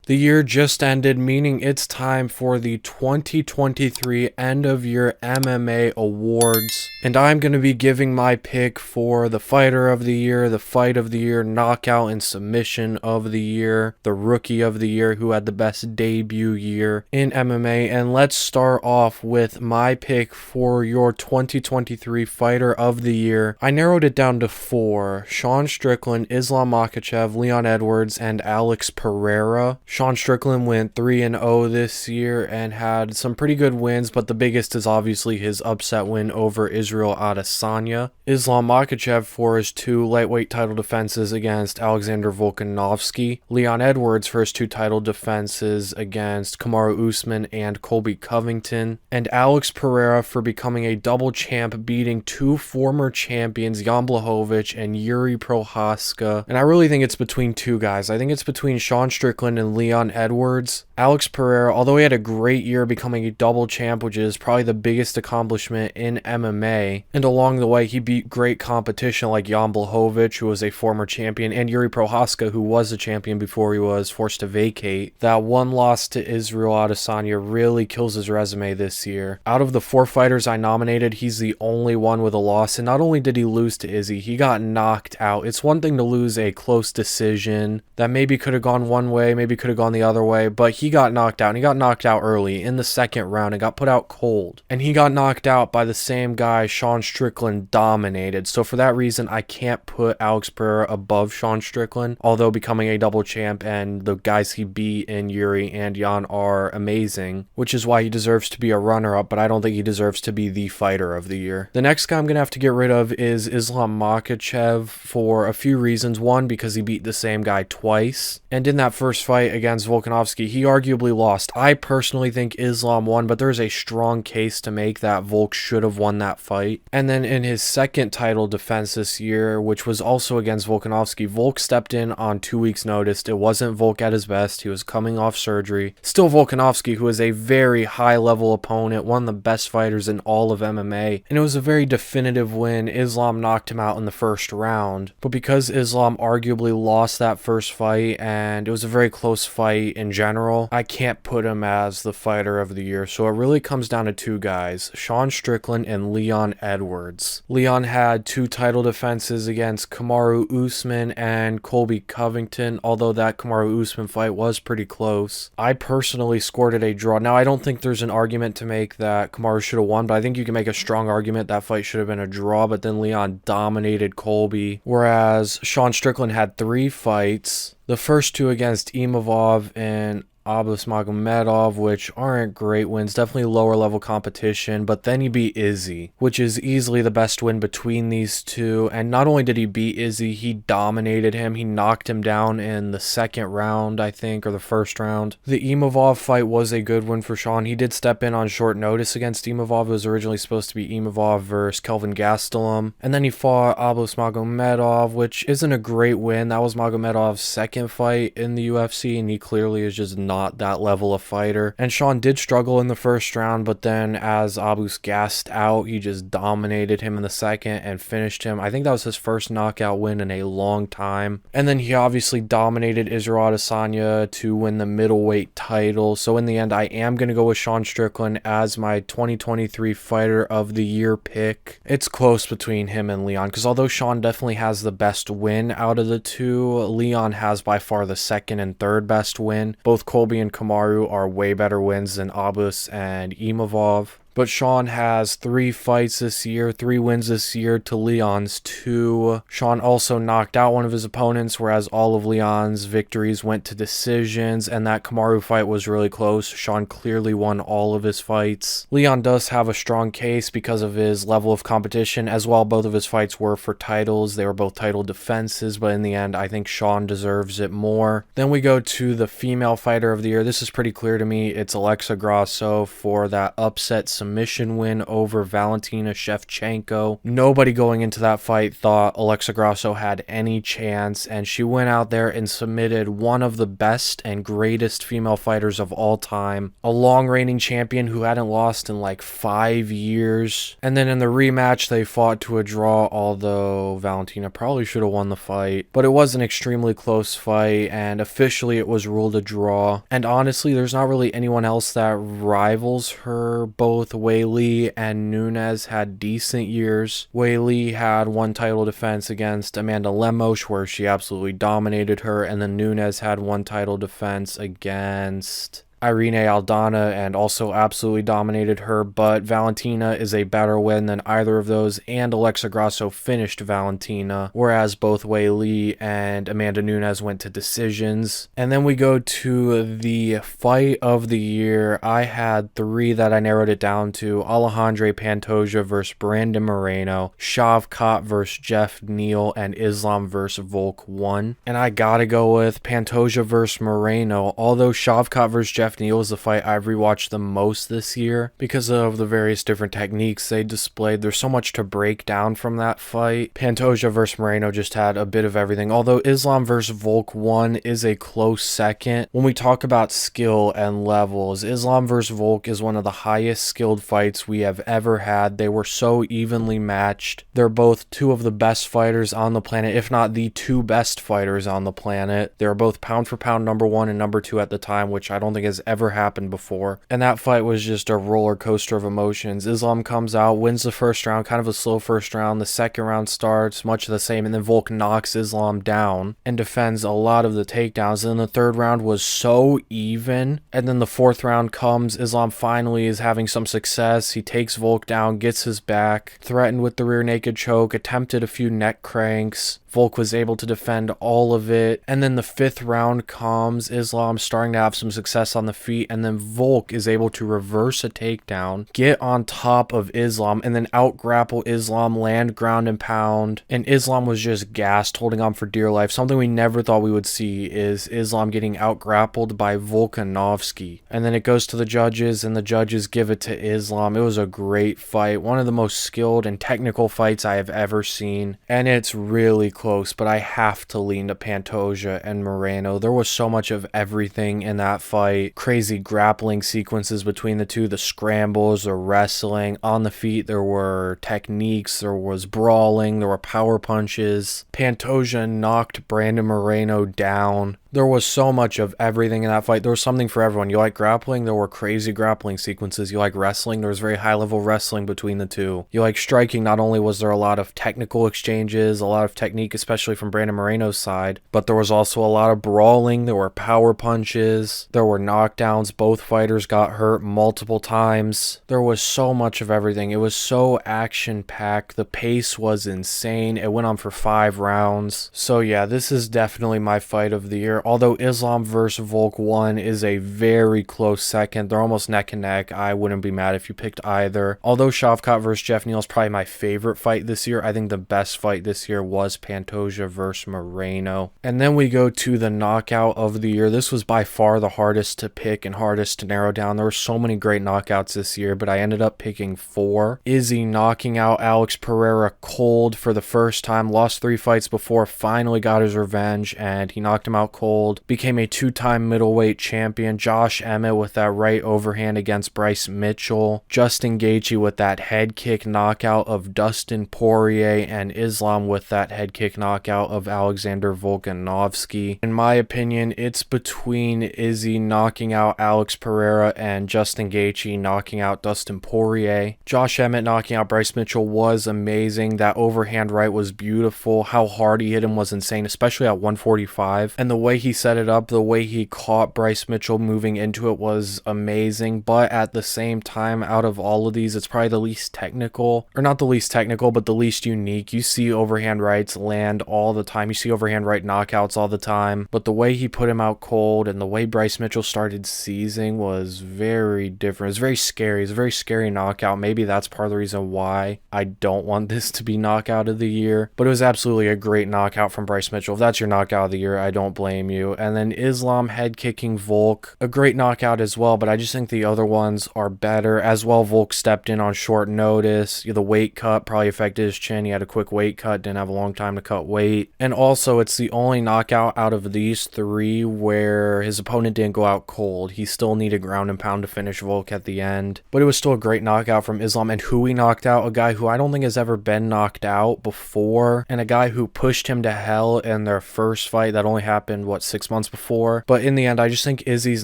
The year just ended, meaning it's time for the 2023 end of year MMA awards. And I'm going to be giving my pick for the fighter of the year, the fight of the year, knockout and submission of the year, the rookie of the year who had the best debut year in MMA. And let's start off with my pick for your 2023 fighter of the year. I narrowed it down to 4: Sean Strickland, Islam Makhachev, Leon Edwards, and Alex Pereira. Sean Strickland went 3-0 this year and had some pretty good wins, but the biggest is obviously his upset win over Israel Adesanya. Islam Makhachev for his 2 lightweight title defenses against Alexander Volkanovski. Leon Edwards for his 2 title defenses against Kamaru Usman and Colby Covington. And Alex Pereira for becoming a double champ, beating 2 former champions, Jan Blachowicz and Yuri Prochazka. And I really think it's between 2 guys. I think it's between Sean Strickland and Leon Edwards. Alex Pereira, although he had a great year becoming a double champ, which is probably the biggest accomplishment in MMA, and along the way he beat great competition like Jan Blachowicz, who was a former champion, and Yuri Prochazka, who was a champion before he was forced to vacate. That one loss to Israel Adesanya really kills his resume this year. Out of the 4 fighters I nominated, he's the only one with a loss, and not only did he lose to Izzy, he got knocked out. It's one thing to lose a close decision that maybe could have gone one way, maybe could have gone the other way, but he got knocked out, and he got knocked out early in the 2nd round and got put out cold. And he got knocked out by the same guy Sean Strickland dominated. So for that reason, I can't put Alex Pereira above Sean Strickland, although becoming a double champ and the guys he beat in Yuri and Jan are amazing, which is why he deserves to be a runner-up, but I don't think he deserves to be the fighter of the year. The next guy I'm going to have to get rid of is Islam Makhachev for a few reasons. One, because he beat the same guy twice, and in that first fight against Volkanovski, he arguably lost. I personally think Islam won, but there's a strong case to make that Volk should have won that fight. And then in his 2nd title defense this year, which was also against Volkanovski, Volk stepped in on 2 weeks' notice. It wasn't Volk at his best. He was coming off surgery. Still Volkanovski, who is a very high-level opponent, one of the best fighters in all of MMA, and it was a very definitive win. Islam knocked him out in the 1st round, but because Islam arguably lost that first fight, and it was a very close fight in general, I can't put him as the fighter of the year. So it really comes down to 2 guys, Sean Strickland and Leon Edwards. Leon had 2 title defenses against Kamaru Usman and Colby Covington, although that Kamaru Usman fight was pretty close. I personally scored it a draw. Now, I don't think there's an argument to make that Kamaru should have won, but I think you can make a strong argument that fight should have been a draw, but then Leon dominated Colby, whereas Sean Strickland had 3 fights. The first 2 against Imavov and Abus Magomedov, which aren't great wins, definitely lower level competition, but then he beat Izzy, which is easily the best win between these 2, and not only did he beat Izzy, he dominated him. He knocked him down in the 2nd round, I think, or the 1st round. The Imavov fight was a good win for Sean. He did step in on short notice against Imavov. It was originally supposed to be Imavov versus Kelvin Gastelum, and then he fought Abus Magomedov, which isn't a great win. That was Magomedov's 2nd fight in the UFC, and he clearly is just not that level of fighter. And Sean did struggle in the 1st round, but then as Abus gassed out, he just dominated him in the 2nd and finished him. I think that was his first knockout win in a long time. And then he obviously dominated Israel Adesanya to win the middleweight title. So in the end, I am going to go with Sean Strickland as my 2023 fighter of the year pick. It's close between him and Leon, because although Sean definitely has the best win out of the 2, Leon has by far the 2nd and 3rd best win. Both Colby and Kamaru are way better wins than Abus and Imavov. But Sean has 3 fights this year, 3 wins this year to Leon's 2. Sean also knocked out one of his opponents, whereas all of Leon's victories went to decisions, and that Kamaru fight was really close. Sean clearly won all of his fights. Leon does have a strong case because of his level of competition as well. Both of his fights were for titles. They were both title defenses, but in the end, I think Sean deserves it more. Then we go to the female fighter of the year. This is pretty clear to me. It's Alexa Grasso for that upset submission submission win over Valentina Shevchenko. Nobody going into that fight thought Alexa Grasso had any chance, and she went out there and submitted one of the best and greatest female fighters of all time, a long reigning champion who hadn't lost in like 5 years. And then in the rematch, they fought to a draw, although Valentina probably should have won the fight, but it was an extremely close fight, and officially it was ruled a draw. And honestly, there's not really anyone else that rivals her. Both Weili and Nunes had decent years. Weili had one title defense against Amanda Lemos where she absolutely dominated her, and then Nunes had one title defense against Irene Aldana and also absolutely dominated her, but Valentina is a better win than either of those, and Alexa Grasso finished Valentina, whereas both Weili and Amanda Nunes went to decisions. And then we go to the fight of the year. I had 3 that I narrowed it down to: Alejandro Pantoja versus Brandon Moreno, Shavkat versus Jeff Neal, and Islam versus Volk 1. And I gotta go with Pantoja versus Moreno, although Shavkat versus Jeff Neal is the fight I've rewatched the most this year because of the various different techniques they displayed. There's so much to break down from that fight. Pantoja versus Moreno just had a bit of everything, although Islam versus Volk 1 is a close second. When we talk about skill and levels, Islam versus Volk is one of the highest skilled fights we have ever had. They were so evenly matched. They're both 2 of the best fighters on the planet, if not the 2 best fighters on the planet. They were both pound for pound number 1 and number 2 at the time, which I don't think has ever happened before. And that fight was just a roller coaster of emotions. Islam comes out, wins the first round, kind of a slow first round. The second round starts much the same, and then Volk knocks Islam down and defends a lot of the takedowns. And then the third round was so even, and then the fourth round comes. Islam finally is having some success. He takes Volk down, gets his back, threatened with the rear naked choke, attempted a few neck cranks. Volk was able to defend all of it. And then the fifth round comes, Islam starting to have some success on the feet, and then Volk is able to reverse a takedown, get on top of Islam, and then out grapple Islam, land ground and pound. And Islam was just gassed, holding on for dear life. Something we never thought we would see is Islam getting out grappled by Volkanovski. And then it goes to the judges, and the judges give it to Islam. It was a great fight, one of the most skilled and technical fights I have ever seen, and it's really close, but I have to lean to Pantoja and Moreno. There was so much of everything in that fight. Crazy grappling sequences between the two, the scrambles, the wrestling. On the feet, there were techniques, there was brawling, there were power punches. Pantoja knocked Brandon Moreno down. There was so much of everything in that fight. There was something for everyone. You like grappling? There were crazy grappling sequences. You like wrestling? There was very high-level wrestling between the two. You like striking? Not only was there a lot of technical exchanges, a lot of technique, especially from Brandon Moreno's side, but there was also a lot of brawling. There were power punches. There were knockdowns. Both fighters got hurt multiple times. There was so much of everything. It was so action-packed. The pace was insane. It went on for 5 rounds. So yeah, this is definitely my fight of the year. Although Islam vs. Volk 1 is a very close second. They're almost neck and neck. I wouldn't be mad if you picked either. Although Shavkat vs. Jeff Neal is probably my favorite fight this year, I think the best fight this year was Pantoja vs. Moreno. And then we go to the knockout of the year. This was by far the hardest to pick and hardest to narrow down. There were so many great knockouts this year, but I ended up picking 4. Izzy knocking out Alex Pereira cold for the first time. Lost 3 fights before, finally got his revenge, and he knocked him out cold. Became a 2-time middleweight champion. Josh Emmett with that right overhand against Bryce Mitchell. Justin Gaethje with that head kick knockout of Dustin Poirier, and Islam with that head kick knockout of Alexander Volkanovski. In my opinion, it's between Izzy knocking out Alex Pereira and Justin Gaethje knocking out Dustin Poirier. Josh Emmett knocking out Bryce Mitchell was amazing. That overhand right was beautiful. How hard he hit him was insane, especially at 145. And the way he set it up, the way he caught Bryce Mitchell moving into it was amazing. But at the same time, out of all of these, it's probably the least technical, or not the least technical, but the least unique. You see overhand rights land all the time. You see overhand right knockouts all the time. But the way he put him out cold and the way Bryce Mitchell started seizing was very different. It was very scary. It was a very scary knockout. Maybe that's part of the reason why I don't want this to be knockout of the year. But it was absolutely a great knockout from Bryce Mitchell. If that's your knockout of the year, I don't blame blame you. And then Islam head kicking Volk, a great knockout as well, but I just think the other ones are better. As well, Volk stepped in on short notice. The weight cut probably affected his chin. He had a quick weight cut, didn't have a long time to cut weight. And also, it's the only knockout out of these three where his opponent didn't go out cold. He still needed ground and pound to finish Volk at the end. But it was still a great knockout from Islam. And who he knocked out, a guy who I don't think has ever been knocked out before, and a guy who pushed him to hell in their first fight that only happened, 6 months before. But in the end, I just think Izzy's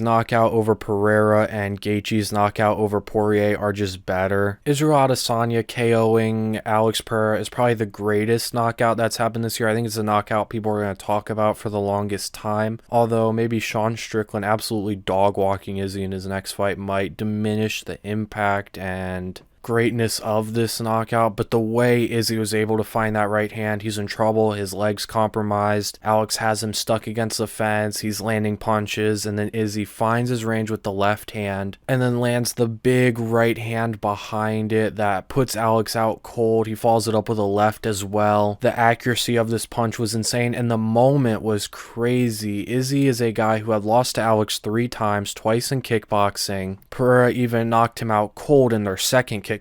knockout over Pereira and Gaethje's knockout over Poirier are just better. Israel Adesanya KOing Alex Pereira is probably the greatest knockout that's happened this year. I think it's a knockout people are going to talk about for the longest time. Although maybe Sean Strickland absolutely dog walking Izzy in his next fight might diminish the impact and greatness of this knockout, but the way Izzy was able to find that right hand, he's in trouble, his legs compromised, Alex has him stuck against the fence, he's landing punches, and then Izzy finds his range with the left hand, and then lands the big right hand behind it that puts Alex out cold. He follows it up with a left as well. The accuracy of this punch was insane, and the moment was crazy. Izzy is a guy who had lost to Alex 3 times, twice in kickboxing. Pereira even knocked him out cold in their second kickboxing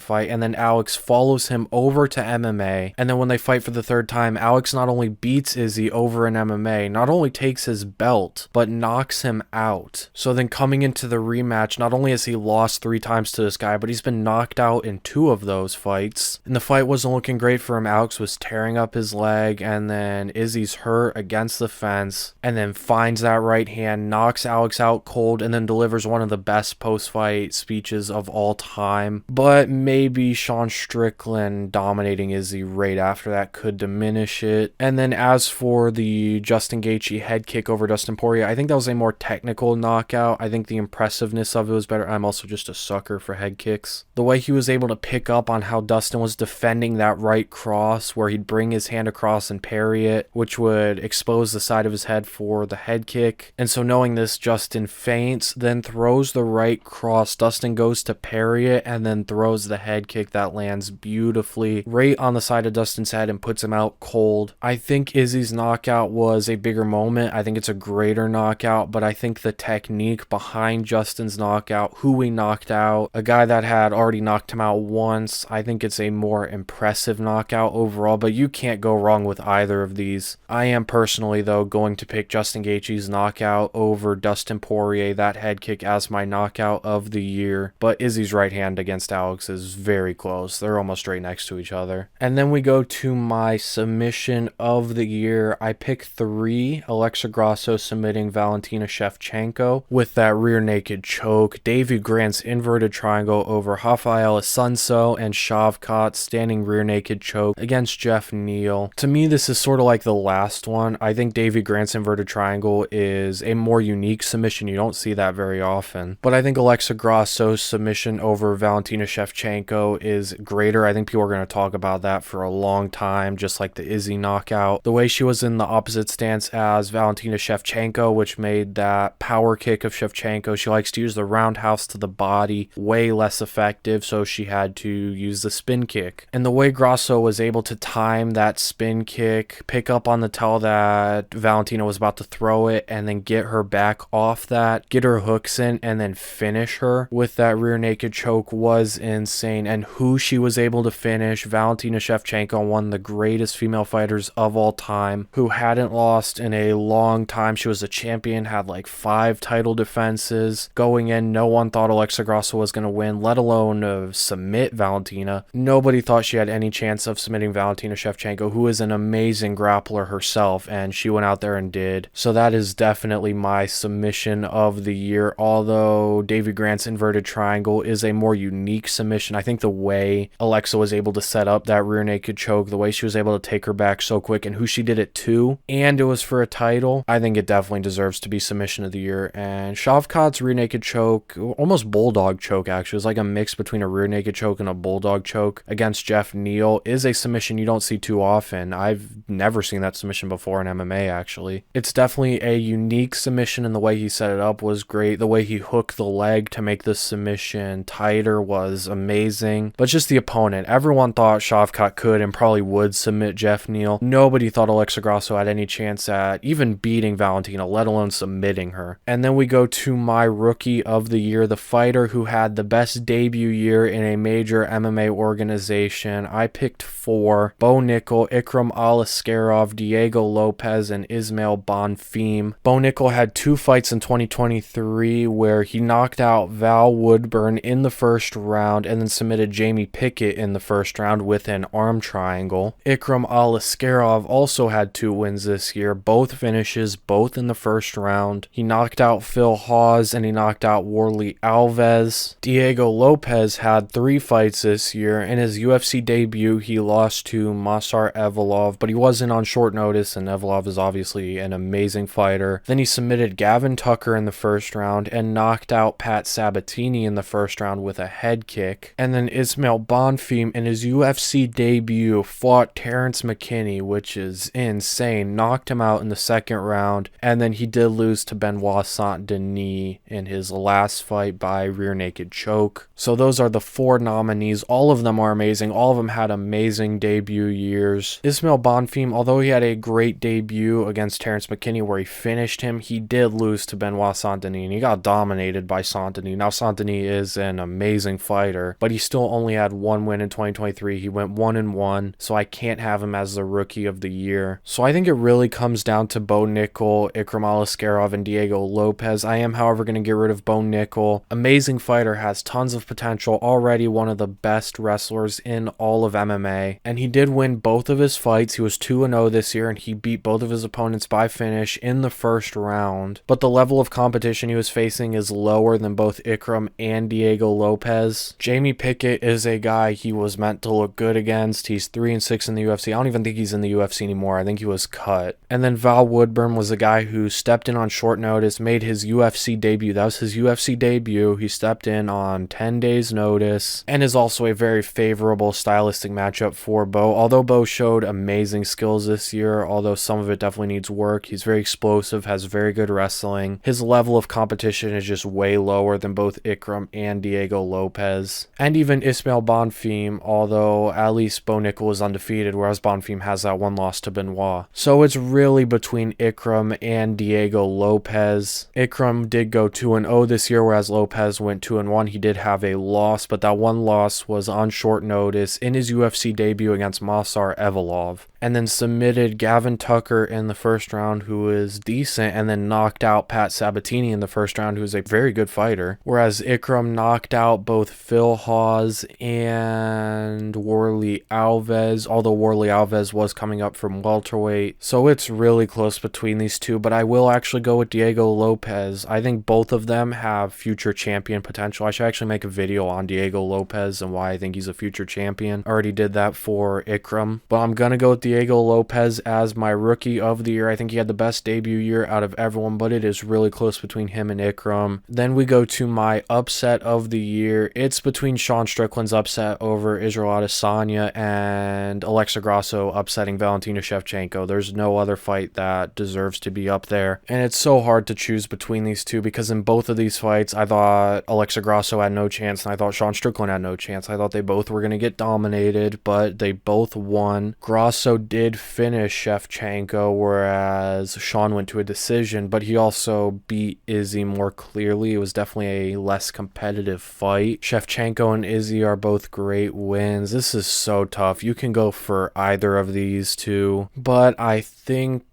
fight, and then Alex follows him over to MMA, and then when they fight for the third time, Alex not only beats Izzy over in MMA, not only takes his belt, but knocks him out. So then coming into the rematch, not only has he lost 3 times to this guy, but he's been knocked out in 2 of those fights, and the fight wasn't looking great for him. Alex was tearing up his leg, and then Izzy's hurt against the fence, and then finds that right hand, knocks Alex out cold, and then delivers one of the best post-fight speeches of all time. But maybe Sean Strickland dominating Izzy right after that could diminish it. And then as for the Justin Gaethje head kick over Dustin Poirier, I think that was a more technical knockout. I think the impressiveness of it was better. I'm also just a sucker for head kicks. The way he was able to pick up on how Dustin was defending that right cross, where he'd bring his hand across and parry it, which would expose the side of his head for the head kick. And so knowing this, Justin feints, then throws the right cross. Dustin goes to parry it, and then throws the head kick that lands beautifully right on the side of Dustin's head and puts him out cold. I think Izzy's knockout was a bigger moment. I think it's a greater knockout, but I think the technique behind Justin's knockout, who he knocked out, a guy that had already knocked him out once, I think it's a more impressive knockout overall, but you can't go wrong with either of these. I am personally, though, going to pick Justin Gaethje's knockout over Dustin Poirier, that head kick, as my knockout of the year, but Izzy's right hand against Alex is very close. They're almost right next to each other. And then we go to my submission of the year. I pick 3. Alexa Grasso submitting Valentina Shevchenko with that rear naked choke. Davy Grant's inverted triangle over Rafael Assunção, and Shavkat standing rear naked choke against Jeff Neal. To me, this is sort of like the last one. I think Davy Grant's inverted triangle is a more unique submission. You don't see that very often. But I think Alexa Grasso's submission over Valentina Shevchenko is greater. I think people are going to talk about that for a long time, just like the Izzy knockout. The way she was in the opposite stance as Valentina Shevchenko, which made that power kick of Shevchenko. She likes to use the roundhouse to the body, way less effective, so she had to use the spin kick. And the way Grasso was able to time that spin kick, pick up on the tell that Valentina was about to throw it, and then get her back off that, get her hooks in, and then finish her with that rear naked choke was insane. And who she was able to finish, Valentina Shevchenko, one of the greatest female fighters of all time, who hadn't lost in a long time. She was a champion, had like 5 title defenses. Going in, no one thought Alexa Grasso was going to win, let alone submit Valentina. Nobody thought she had any chance of submitting Valentina Shevchenko, who is an amazing grappler herself, and she went out there and did. So that is definitely my submission of the year, although Davy Grant's inverted triangle is a more unique submission. I think the way Alexa was able to set up that rear naked choke, the way she was able to take her back so quick, and who she did it to, and it was for a title, I think it definitely deserves to be submission of the year. And Shavkat's rear naked choke, almost bulldog choke actually, it was like a mix between a rear naked choke and a bulldog choke against Jeff Neal, is a submission you don't see too often. I've never seen that submission before in MMA actually. It's definitely a unique submission, and the way he set it up was great. The way he hooked the leg to make the submission tighter was was amazing. But just the opponent. Everyone thought Shavkat could and probably would submit Jeff Neal. Nobody thought Alexa Grasso had any chance at even beating Valentina, let alone submitting her. And then we go to my rookie of the year, the fighter who had the best debut year in a major MMA organization. I picked 4: Bo Nickal, Ikram Aliskerov, Diego Lopez, and Ismail Bonfim. Bo Nickal had 2 fights in 2023 where he knocked out Val Woodburn in the first round and then submitted Jamie Pickett in the first round with an arm triangle. Ikram Aliskerov also had 2 wins this year, both finishes, both in the first round. He knocked out Phil Hawes and he knocked out Warley Alves. Diego Lopez had 3 fights this year. In his UFC debut, he lost to Masar Evolov, but he wasn't on short notice, and Evolov is obviously an amazing fighter. Then he submitted Gavin Tucker in the first round and knocked out Pat Sabatini in the first round with a head kick. And then Ismail Bonfim in his UFC debut fought Terrence McKinney, which is insane, knocked him out in the second round, and then he did lose to Benoit Saint-Denis in his last fight by rear naked choke. So those are the 4 nominees. All of them are amazing. All of them had amazing debut years. Ismail Bonfim, although he had a great debut against Terrence McKinney where he finished him, he did lose to Benoit Saint-Denis, and he got dominated by Saint-Denis. Now, Saint-Denis is an amazing fighter, but he still only had 1 win in 2023. He went 1-1, so I can't have him as the rookie of the year. So I think it really comes down to Bo Nickal, Ikram Aliskerov, and Diego Lopez. I am, however, going to get rid of Bo Nickal. Amazing fighter, has tons of potential, already one of the best wrestlers in all of MMA, and he did win both of his fights. He was 2-0 this year, and he beat both of his opponents by finish in the first round. But the level of competition he was facing is lower than both Ikram and Diego Lopez. Jamie Pickett is a guy he was meant to look good against. He's 3-6 in the UFC. I don't even think he's in the UFC anymore. I think he was cut. And then Val Woodburn was a guy who stepped in on short notice, made his UFC debut. That was his UFC debut. He stepped in on 10 days notice and is also a very favorable stylistic matchup for Bo. Although Bo showed amazing skills this year, although some of it definitely needs work, he's very explosive, has very good wrestling. His level of competition is just way lower than both Ikram and Diego Lopez. And even Ismail Bonfim, although at least Bo Nickal is undefeated, whereas Bonfim has that 1 loss to Benoit. So it's really between Ikram and Diego Lopez. Ikram did go 2-0 this year, whereas Lopez went 2-1. He did have a loss, but that 1 loss was on short notice in his UFC debut against Masar Evolov, and then submitted Gavin Tucker in the first round, who is decent, and then knocked out Pat Sabatini in the first round, who is a very good fighter, whereas Ikram knocked out both Phil Hawes and Warley Alves, although Warley Alves was coming up from welterweight. So it's really close between these two, but I will actually go with Diego Lopez. I think both of them have future champion potential. I should actually make a video on Diego Lopez and why I think he's a future champion. I already did that for Ikram, but I'm gonna go with Diego Lopez as my rookie of the year. I think he had the best debut year out of everyone, but it is really close between him and Ikram. Then we go to my upset of the year. It's between Sean Strickland's upset over Israel Adesanya and Alexa Grasso upsetting Valentina Shevchenko. There's no other fight that deserves to be up there, and it's so hard to choose between these two because in both of these fights I thought Alexa Grasso had no chance and I thought Sean Strickland had no chance. I thought they both were going to get dominated, but they both won. Grasso did finish Shevchenko, whereas Sean went to a decision, but he also beat Izzy more clearly. It was definitely a less competitive fight. Shevchenko and Izzy are both great wins. This is so tough. You can go for either of these two, but I think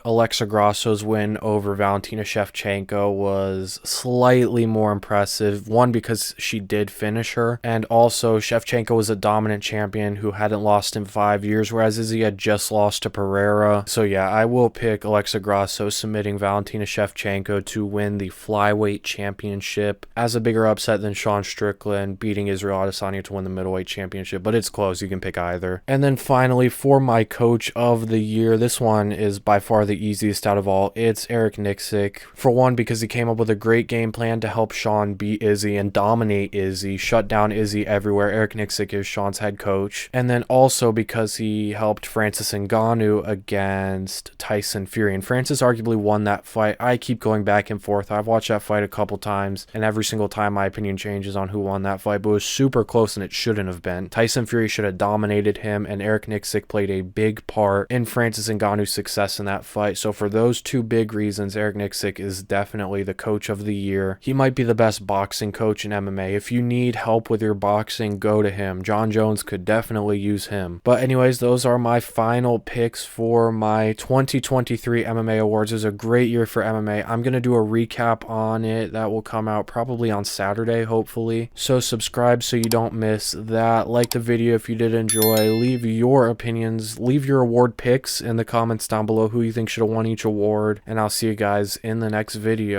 Alexa Grasso's win over Valentina Shevchenko was slightly more impressive. One, because she did finish her, and also Shevchenko was a dominant champion who hadn't lost in 5 years, whereas Izzy had just lost to Pereira. So yeah, I will pick Alexa Grasso submitting Valentina Shevchenko to win the flyweight championship as a bigger upset than Sean Strickland beating Israel Adesanya to win the middleweight championship, but it's close. You can pick either. And then finally, for my coach of the year, this one is by far the easiest out of all. It's Eric Nicksick. For one, because he came up with a great game plan to help Sean beat Izzy and dominate Izzy, shut down Izzy everywhere. Eric Nicksick is Sean's head coach. And then also because he helped Francis Ngannou against Tyson Fury. And Francis arguably won that fight. I keep going back and forth. I've watched that fight a couple times, and every single time my opinion changes on who won that fight, but it was super close and it shouldn't have been. Tyson Fury should have dominated him, and Eric Nicksick played a big part in Francis Ngannou's success in that fight. So for those two big reasons, Eric Nicksick is definitely the coach of the year. He might be the best boxing coach in MMA. If you need help with your boxing, go to him. John Jones could definitely use him. But anyways, those are my final picks for my 2023 MMA awards. It was a great year for MMA. I'm going to do a recap on it that will come out probably on Saturday, hopefully. So subscribe so you don't miss that. Like the video if you did enjoy. Leave your opinions, leave your award picks in the comments down below, who you think should have won each award, and I'll see you guys in the next video.